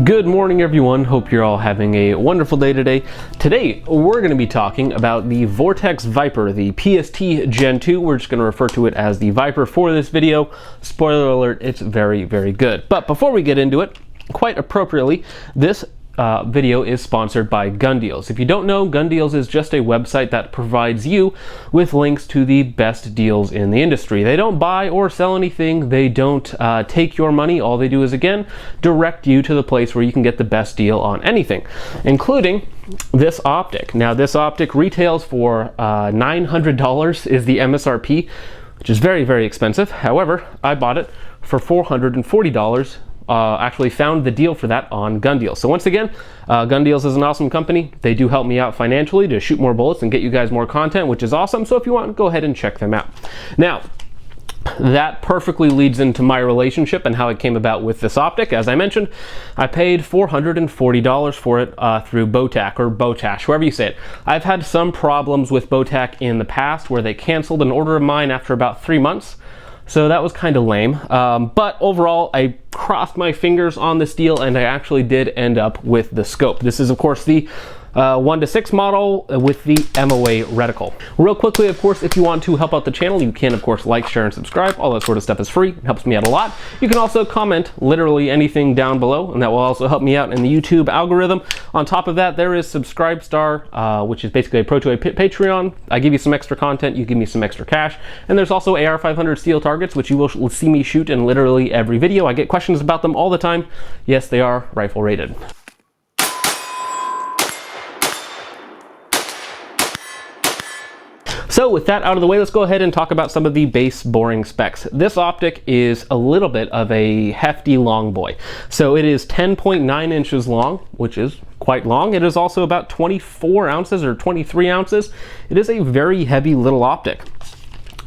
Good morning, everyone. Hope you're all having a wonderful day today. Today, we're going to be talking about the Vortex Viper, the PST Gen II. We're just going to refer to it as the Viper for this video. Spoiler alert, it's very, very good. But before we get into it, quite appropriately, this video is sponsored by Gun Deals. If you don't know, Gun Deals is just a website that provides you with links to the best deals in the industry. They don't buy or sell anything. They don't take your money. All they do is, again, direct you to the place where you can get the best deal on anything, including this optic. Now, this optic retails for $900 is the MSRP, which is very, very expensive. However, I bought it for $440. Actually found the deal for that on Gun Deals. So once again, Gun Deals is an awesome company. They do help me out financially to shoot more bullets and get you guys more content, which is awesome. So if you want, go ahead and check them out. Now, that perfectly leads into my relationship and how it came about with this optic. As I mentioned, I paid $440 for it through Bowtac or Bowtash, however you say it. I've had some problems with Bowtac in the past where they canceled an order of mine after about 3 months. So that was kind of lame, but overall I crossed my fingers on this deal and I actually did end up with the scope. This is of course the 1:6 model with the MOA reticle. Real quickly, of course, if you want to help out the channel, you can of course like, share, and subscribe. All that sort of stuff is free. It helps me out a lot. You can also comment literally anything down below, and that will also help me out in the YouTube algorithm. On top of that, there is Subscribestar, which is basically a pro to a Patreon. I give you some extra content, you give me some extra cash. And there's also AR-500 steel targets, which you will see me shoot in literally every video. I get questions about them all the time. Yes, they are rifle rated. So with that out of the way, let's go ahead and talk about some of the base boring specs. This optic is a little bit of a hefty long boy. So it is 10.9 inches long, which is quite long. It is also about 24 ounces or 23 ounces. It is a very heavy little optic.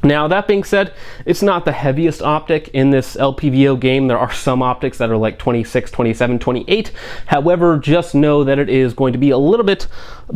Now, that being said, it's not the heaviest optic in this LPVO game. There are some optics that are like 26, 27, 28. However, just know that it is going to be a little bit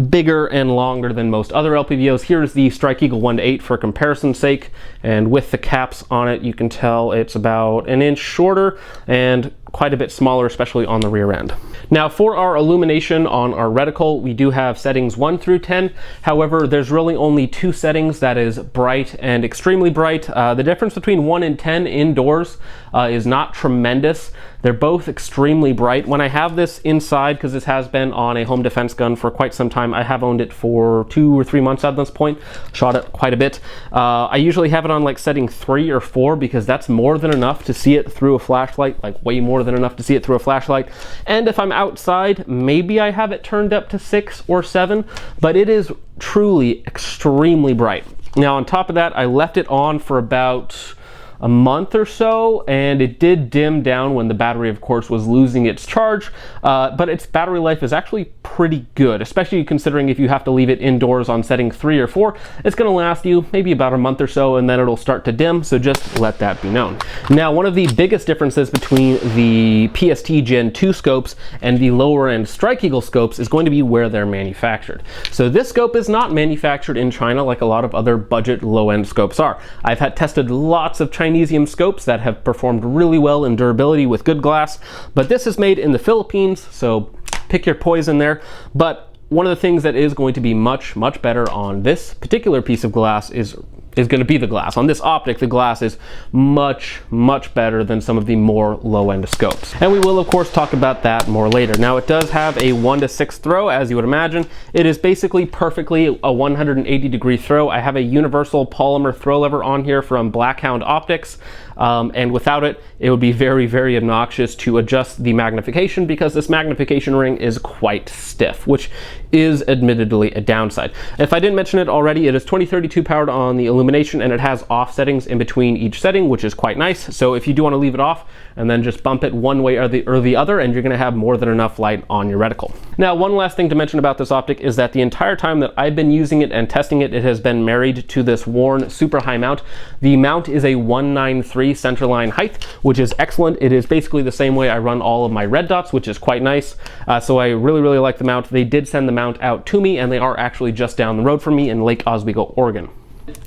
bigger and longer than most other LPVOs. Here's the Strike Eagle 1:8 for comparison's sake. And with the caps on it, you can tell it's about an inch shorter and quite a bit smaller, especially on the rear end. Now, for our illumination on our reticle, we do have settings 1 through 10. However, there's really only 2 settings, that is bright and extremely bright. The difference between 1 and 10 indoors is not tremendous. They're both extremely bright. When I have this inside, because this has been on a home defense gun for quite some time, I have owned it for 2 or 3 months at this point, shot it quite a bit. I usually have it on like setting 3 or 4 because that's more than enough to see it through a flashlight, like way more than enough to see it through a flashlight. And if I'm outside, maybe I have it turned up to 6 or 7, but it is truly extremely bright. Now, on top of that, I left it on for about a month or so, and it did dim down when the battery, of course, was losing its charge, but its battery life is actually pretty good, especially considering if you have to leave it indoors on setting 3 or 4, it's going to last you maybe about a month or so, and then it'll start to dim, so just let that be known. Now, one of the biggest differences between the PST Gen II scopes and the lower-end Strike Eagle scopes is going to be where they're manufactured. So this scope is not manufactured in China like a lot of other budget low-end scopes are. I've tested lots of Chinesium scopes that have performed really well in durability with good glass, but this is made in the Philippines, so pick your poison there. But one of the things that is going to be much, much better on this particular piece of glass is going to be the glass. On this optic, the glass is much, much better than some of the more low-end scopes. And we will, of course, talk about that more later. Now, it does have a 1:6 throw, as you would imagine. It is basically perfectly a 180-degree throw. I have a universal polymer throw lever on here from Blackhound Optics. And without it, it would be very, very obnoxious to adjust the magnification because this magnification ring is quite stiff, which is admittedly a downside. If I didn't mention it already, it is 2032 powered on the illumination, and it has off settings in between each setting, which is quite nice. So if you do want to leave it off and then just bump it one way or the other, and you're going to have more than enough light on your reticle. Now, one last thing to mention about this optic is that the entire time that I've been using it and testing it, it has been married to this worn super high mount. The mount is a 193 centerline height, which is excellent. It is basically the same way I run all of my red dots, which is quite nice. So I really, really like the mount. They did send the mount out to me, and they are actually just down the road from me in Lake Oswego, Oregon.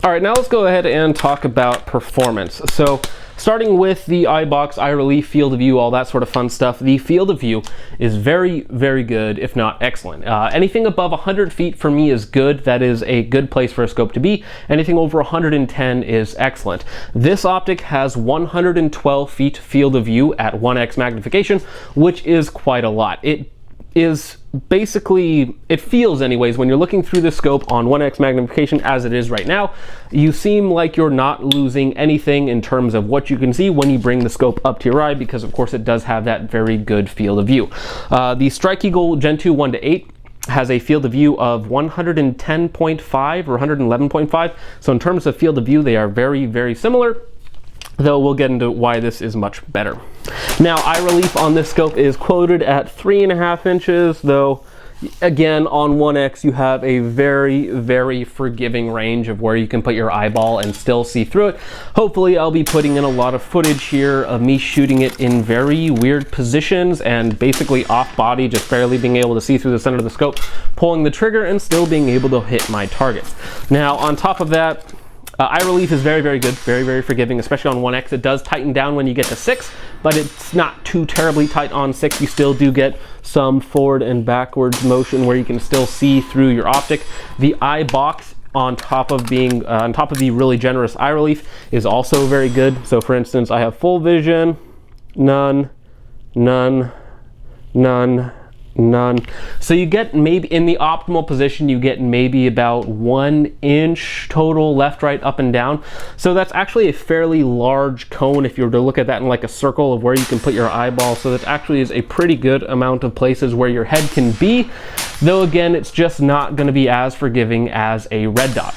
All right, now let's go ahead and talk about performance. So starting with the eyebox, eye relief, field of view, all that sort of fun stuff, the field of view is very, very good, if not excellent. Anything above 100 feet for me is good. That is a good place for a scope to be. Anything over 110 is excellent. This optic has 112 feet field of view at 1x magnification, which is quite a lot. It is basically, it feels anyways, when you're looking through the scope on 1x magnification as it is right now, you seem like you're not losing anything in terms of what you can see when you bring the scope up to your eye, because of course it does have that very good field of view. The Strike Eagle Gen II 1:8 has a field of view of 110.5 or 111.5. So in terms of field of view, they are very, very similar, though we'll get into why this is much better. Now, eye relief on this scope is quoted at 3.5 inches, though again on 1x you have a very, very forgiving range of where you can put your eyeball and still see through it. Hopefully I'll be putting in a lot of footage here of me shooting it in very weird positions and basically off body, just barely being able to see through the center of the scope, pulling the trigger and still being able to hit my targets. Now on top of that, eye relief is very, very good, very, very forgiving, especially on 1x. It does tighten down when you get to 6, but it's not too terribly tight on 6. You still do get some forward and backwards motion where you can still see through your optic. The eye box on top of being on top of the really generous eye relief is also very good. So for instance, I have full vision, none, none, none, none. So you get maybe in the optimal position, you get maybe about 1 inch total left, right, up and down. So that's actually a fairly large cone if you were to look at that in like a circle of where you can put your eyeball. So that actually is a pretty good amount of places where your head can be, though again, it's just not going to be as forgiving as a red dot.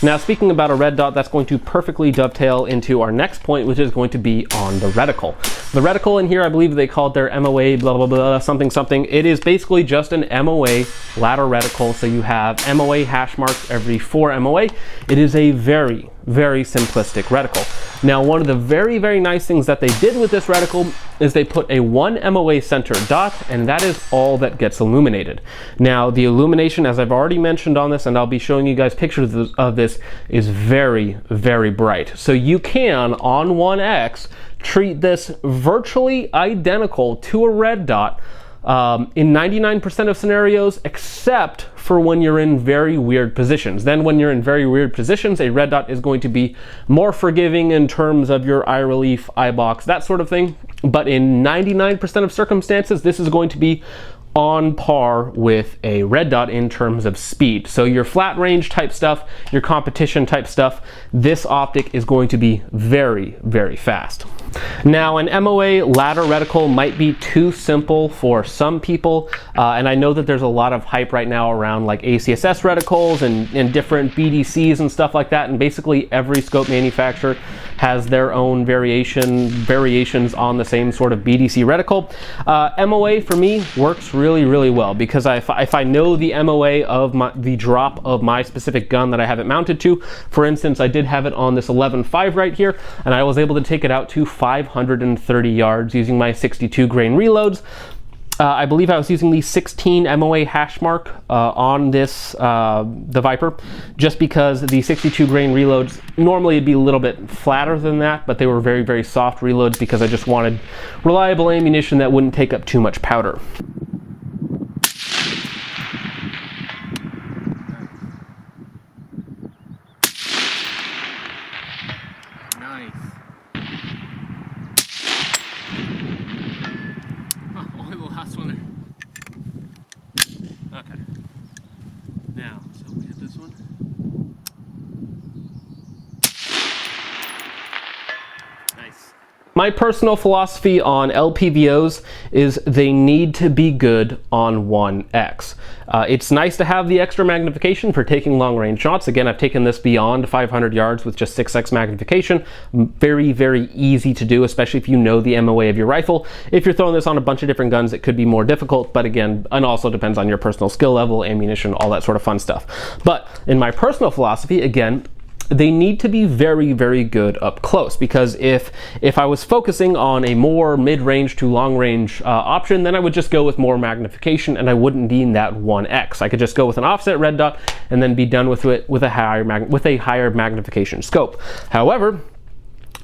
Now, speaking about a red dot, that's going to perfectly dovetail into our next point, which is going to be on the reticle. The reticle in here, I believe they call it their MOA, blah, blah, blah, something, something. It is basically just an MOA ladder reticle. So you have MOA hash marks every 4 MOA. It is a very, very simplistic reticle. Now, one of the very, very nice things that they did with this reticle is they put a 1 MOA center dot, and that is all that gets illuminated. Now, the illumination, as I've already mentioned on this, and I'll be showing you guys pictures of this, is very, very bright. So you can, on 1x, treat this virtually identical to a red dot in 99% of scenarios, except for when you're in very weird positions. Then when you're in very weird positions, a red dot is going to be more forgiving in terms of your eye relief, eye box, that sort of thing. But in 99% of circumstances, this is going to be on par with a red dot in terms of speed. So your flat range type stuff, your competition type stuff, this optic is going to be very, very fast. Now, an MOA ladder reticle might be too simple for some people, and I know that there's a lot of hype right now around like ACSS reticles and different BDCs and stuff like that, and basically every scope manufacturer has their own variations on the same sort of BDC reticle. MOA for me works really, really well, because if I know the MOA of the drop of my specific gun that I have it mounted to, for instance, I did have it on this 11.5 right here, and I was able to take it out to 530 yards using my 62 grain reloads. I believe I was using the 16 MOA hash mark on this, the Viper, just because the 62 grain reloads, normally it'd be a little bit flatter than that, but they were very, very soft reloads because I just wanted reliable ammunition that wouldn't take up too much powder. Nice. Only the last one there. Okay. Now, so we hit this one. Nice. My personal philosophy on LPVOs is they need to be good on 1x. It's nice to have the extra magnification for taking long range shots. Again, I've taken this beyond 500 yards with just 6x magnification. Very, very easy to do, especially if you know the MOA of your rifle. If you're throwing this on a bunch of different guns, it could be more difficult, but again, and also depends on your personal skill level, ammunition, all that sort of fun stuff. But in my personal philosophy, again, they need to be very, very good up close, because if I was focusing on a more mid-range to long-range option, then I would just go with more magnification and I wouldn't need that 1x. I could just go with an offset red dot and then be done with it with a higher magnification scope. However,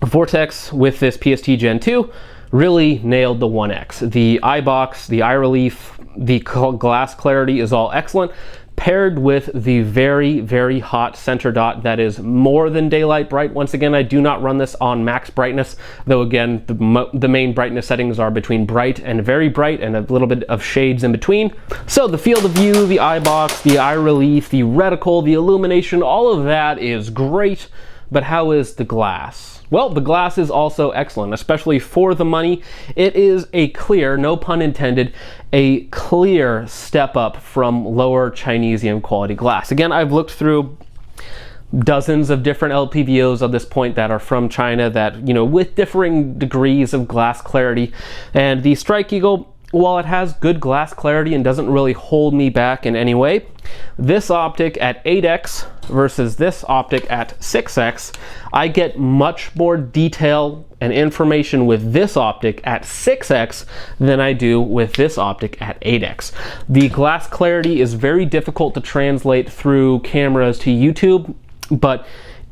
Vortex with this PST Gen II really nailed the 1x. The eyebox, the eye relief, the glass clarity is all excellent, paired with the very, very hot center dot that is more than daylight bright. Once again, I do not run this on max brightness, though again, the main brightness settings are between bright and very bright and a little bit of shades in between. So the field of view, the eyebox, the eye relief, the reticle, the illumination, all of that is great, but how is the glass? Well, the glass is also excellent, especially for the money. It is a clear, no pun intended, a clear step up from lower Chinesium quality glass. Again, I've looked through dozens of different LPVOs at this point that are from China that, you know, with differing degrees of glass clarity. And the Strike Eagle, while it has good glass clarity and doesn't really hold me back in any way, this optic at 8x versus this optic at 6x, I get much more detail and information with this optic at 6x than I do with this optic at 8x. The glass clarity is very difficult to translate through cameras to YouTube, but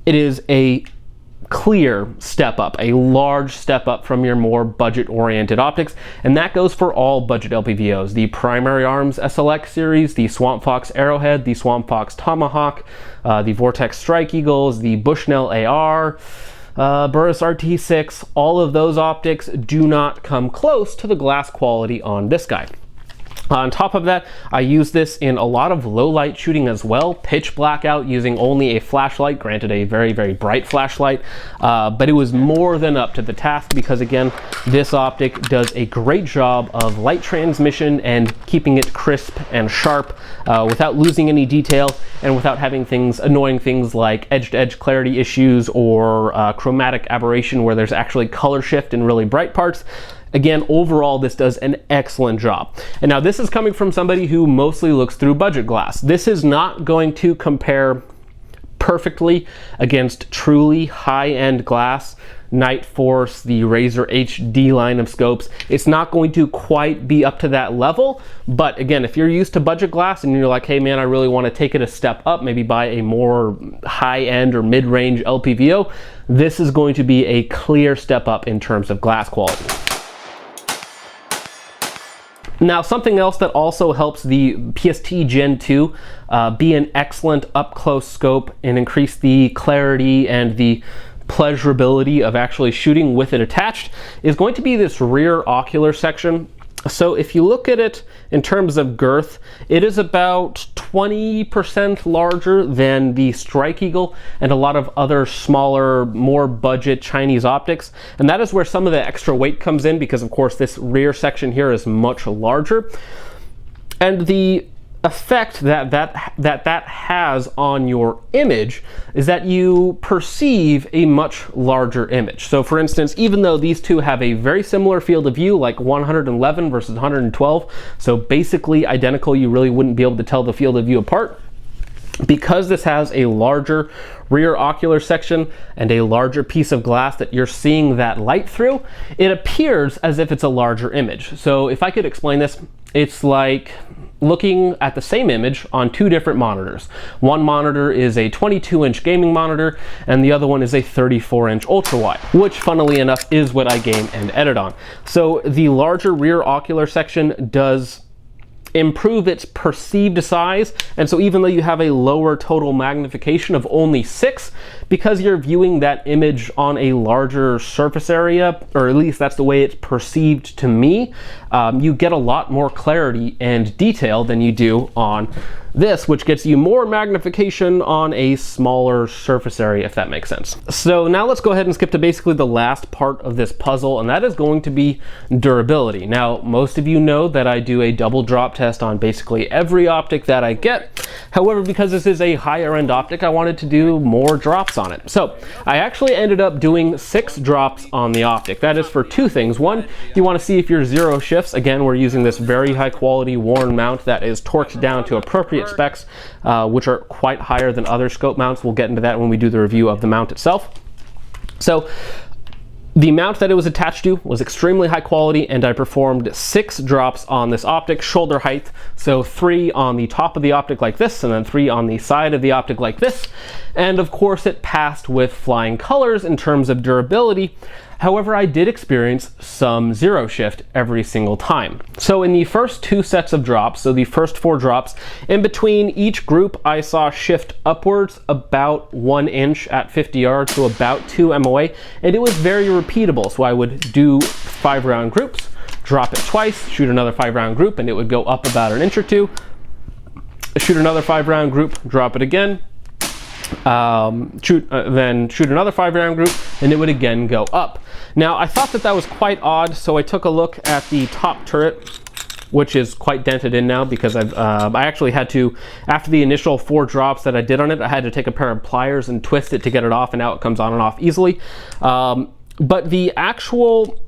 it is a clear step up, a large step up from your more budget-oriented optics, and that goes for all budget LPVOs. The Primary Arms SLX series, the Swamp Fox Arrowhead, the Swamp Fox Tomahawk, the Vortex Strike Eagles, the Bushnell AR, Burris RT6, all of those optics do not come close to the glass quality on this guy. On top of that, I use this in a lot of low light shooting as well, pitch blackout using only a flashlight, granted a very, very bright flashlight, but it was more than up to the task because again, this optic does a great job of light transmission and keeping it crisp and sharp without losing any detail and without having annoying things like edge-to-edge clarity issues or chromatic aberration where there's actually color shift in really bright parts. Again, overall, this does an excellent job. And now this is coming from somebody who mostly looks through budget glass. This is not going to compare perfectly against truly high-end glass, Night Force, the Razor HD line of scopes. It's not going to quite be up to that level, but again, if you're used to budget glass and you're like, hey man, I really want to take it a step up, maybe buy a more high-end or mid-range LPVO, this is going to be a clear step up in terms of glass quality. Now, something else that also helps the PST Gen II be an excellent up-close scope and increase the clarity and the pleasurability of actually shooting with it attached is going to be this rear ocular section. So if you look at it in terms of girth, it is about 20% larger than the Strike Eagle and a lot of other smaller, more budget Chinese optics. And that is where some of the extra weight comes in because of course this rear section here is much larger. And the effect that has on your image is that you perceive a much larger image. So for instance, even though these two have a very similar field of view, like 111 versus 112, so basically identical, you really wouldn't be able to tell the field of view apart. Because this has a larger rear ocular section and a larger piece of glass that you're seeing that light through, it appears as if it's a larger image. So if I could explain this, it's like looking at the same image on two different monitors. One monitor is a 22-inch gaming monitor and the other one is a 34-inch ultra-wide, which funnily enough is what I game and edit on. So the larger rear ocular section does improve its perceived size, and so even though you have a lower total magnification of only 6, because you're viewing that image on a larger surface area, or at least that's the way it's perceived to me, you get a lot more clarity and detail than you do on this, which gets you more magnification on a smaller surface area, if that makes sense. So now let's go ahead and skip to basically the last part of this puzzle, and that is going to be durability. Now, most of you know that I do a double drop test on basically every optic that I get. However, because this is a higher end optic, I wanted to do more drops on it. So I actually ended up doing 6 drops on the optic. That is for 2 things. One, you want to see if your zero shifts. Again, we're using this very high quality worn mount that is torqued down to appropriate intermediate specs, which are quite higher than other scope mounts. We'll get into that when we do the review of the mount itself. So the mount that it was attached to was extremely high quality, and I performed 6 drops on this optic, shoulder height. So 3 on the top of the optic like this, and then 3 on the side of the optic like this. And of course it passed with flying colors in terms of durability. However, I did experience some zero shift every single time. So in the first 2 sets of drops, so the first 4 drops, in between each group I saw shift upwards about 1 inch at 50 yards, so about 2 MOA, and it was very repeatable. So I would do 5 round groups, drop it twice, shoot another 5 round group, and it would go up about 1 inch or 2. Shoot another 5 round group, drop it again, then shoot another 5 round group, and it would again go up. Now I thought that that was quite odd, so I took a look at the top turret, which is quite dented in now because I actually had to, after the initial 4 drops that I did on it, I had to take a pair of pliers and twist it to get it off, and now it comes on and off easily. But the actual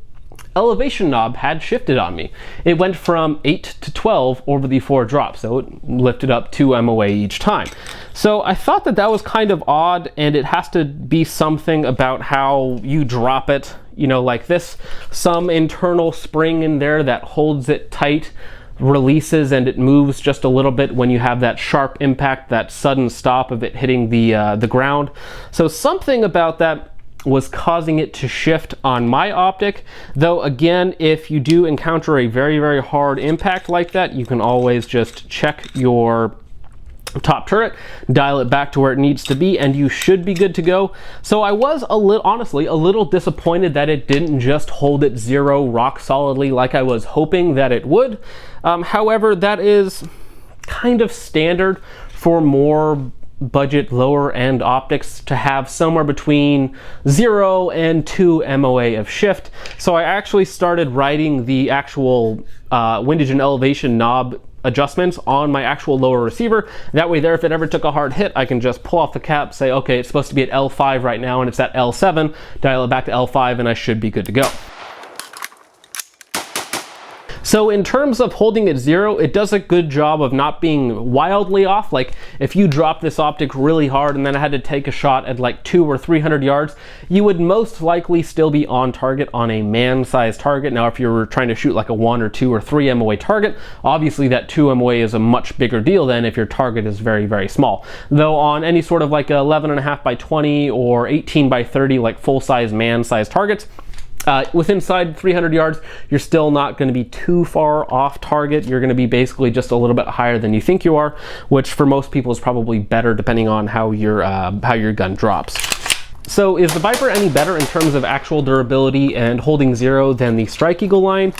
elevation knob had shifted on me. It went from 8 to 12 over the 4 drops, so it lifted up 2 MOA each time. So I thought that that was kind of odd, and it has to be something about how you drop it, you know, like this. Some internal spring in there that holds it tight releases, and it moves just a little bit when you have that sharp impact, that sudden stop of it hitting the ground. So something about that was causing it to shift on my optic. Though again, if you do encounter a very, very hard impact like that, you can always just check your top turret, dial it back to where it needs to be, and you should be good to go. So I was honestly a little disappointed that it didn't just hold it zero rock solidly like I was hoping that it would. However, that is kind of standard for more budget lower end optics to have somewhere between 0 and 2 MOA of shift. So I actually started writing the actual windage and elevation knob adjustments on my actual lower receiver. That way there, if it ever took a hard hit, I can just pull off the cap, say, okay, it's supposed to be at L5 right now, and it's at L7, dial it back to L5, and I should be good to go. So in terms of holding it zero, it does a good job of not being wildly off. Like if you drop this optic really hard and then I had to take a shot at like 200 or 300 yards, you would most likely still be on target on a man-sized target. Now if you're trying to shoot like a 1 or 2 or 3 MOA target, obviously that 2 MOA is a much bigger deal than if your target is very, very small. Though on any sort of like 11.5 by 20 or 18 by 30 like full-size man-sized targets, with inside 300 yards, you're still not going to be too far off target. You're going to be basically just a little bit higher than you think you are, which for most people is probably better depending on how your gun drops. So is the Viper any better in terms of actual durability and holding zero than the Strike Eagle line?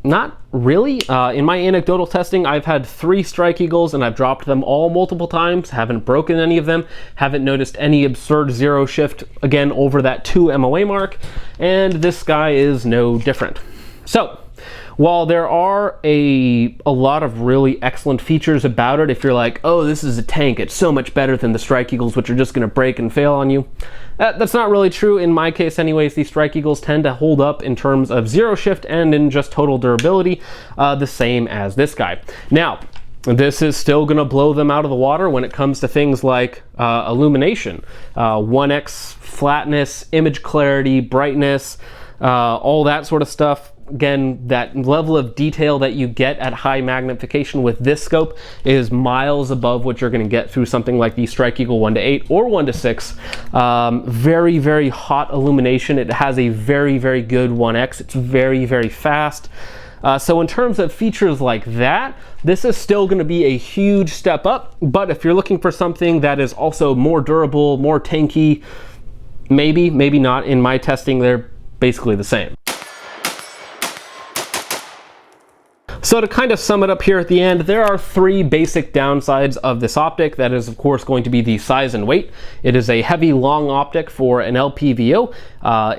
Not really. In my anecdotal testing, I've had 3 Strike Eagles and I've dropped them all multiple times, haven't broken any of them, haven't noticed any absurd zero shift, again, over that 2 MOA mark, and this guy is no different. So, while there are a lot of really excellent features about it, if you're like, oh, this is a tank, it's so much better than the Strike Eagles, which are just going to break and fail on you, that's not really true. In my case anyways, these Strike Eagles tend to hold up in terms of zero shift and in just total durability, the same as this guy. Now, this is still going to blow them out of the water when it comes to things like illumination, 1x flatness, image clarity, brightness, all that sort of stuff. Again, that level of detail that you get at high magnification with this scope is miles above what you're going to get through something like the Strike Eagle 1:8 or 1:6. Very, very hot illumination. It has a very, very good 1x. It's very, very fast. So in terms of features like that, this is still going to be a huge step up. But if you're looking for something that is also more durable, more tanky, maybe, maybe not. In my testing, they're basically the same. So to kind of sum it up here at the end, there are 3 basic downsides of this optic. That is, of course, going to be the size and weight. It is a heavy, long optic for an LPVO.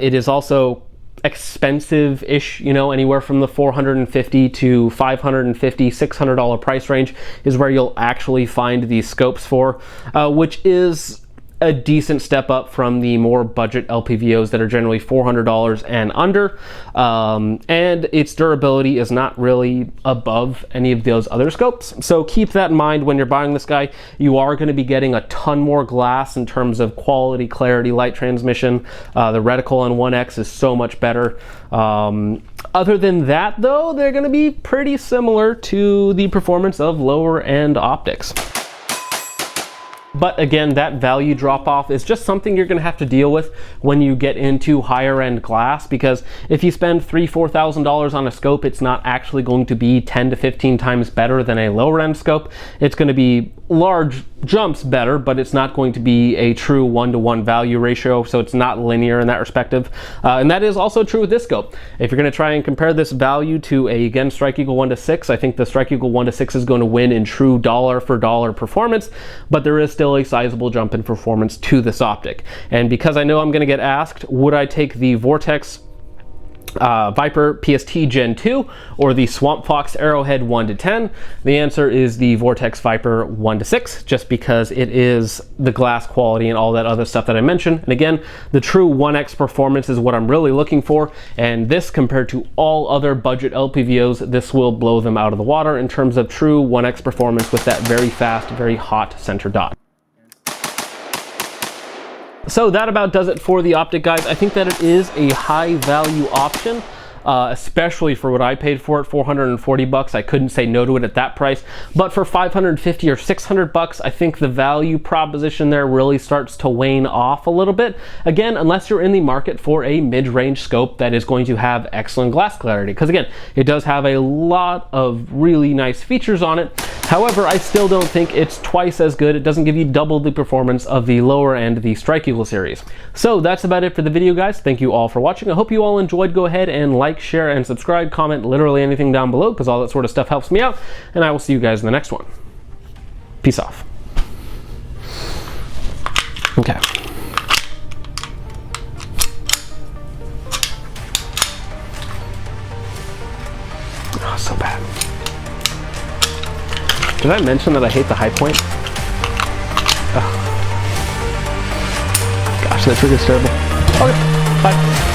It is also expensive-ish, you know, anywhere from the $450 to $550, $600 price range is where you'll actually find these scopes for, which is a decent step up from the more budget LPVOs that are generally $400 and under, and its durability is not really above any of those other scopes. So keep that in mind when you're buying this guy. You are going to be getting a ton more glass in terms of quality, clarity, light transmission. The reticle on 1X is so much better. Other than that though, they're going to be pretty similar to the performance of lower end optics. But again, that value drop off is just something you're going to have to deal with when you get into higher end glass, because if you spend $3,000–$4,000 on a scope, it's not actually going to be 10 to 15 times better than a lower end scope. It's going to be large jumps better, but it's not going to be a true 1-to-1 value ratio, so it's not linear in that perspective. And that is also true with this scope. If you're going to try and compare this value to a, again, Strike Eagle 1:6, I think the Strike Eagle 1:6 is going to win in true dollar for dollar performance, but there is still a sizable jump in performance to this optic. And because I know I'm going to get asked, would I take the Vortex Viper PST Gen II or the Swamp Fox Arrowhead 1:10? The answer is the Vortex Viper 1:6, just because it is the glass quality and all that other stuff that I mentioned. And again, the true 1X performance is what I'm really looking for, and this, compared to all other budget LPVOs, this will blow them out of the water in terms of true 1X performance with that very fast, very hot center dot. So that about does it for the optic, guys. I think that it is a high value option, especially for what I paid for it, $440. I couldn't say no to it at that price. But for $550 or $600, I think the value proposition there really starts to wane off a little bit. Again, unless you're in the market for a mid-range scope that is going to have excellent glass clarity. Because again, it does have a lot of really nice features on it. However, I still don't think it's twice as good. It doesn't give you double the performance of the lower end, the Strike Eagle series. So that's about it for the video, guys. Thank you all for watching. I hope you all enjoyed. Go ahead and like, share, and subscribe. Comment literally anything down below, because all that sort of stuff helps me out. And I will see you guys in the next one. Peace off. Okay. Oh, so bad. Did I mention that I hate the high point? Oh. Gosh, that trigger's terrible. Okay, bye.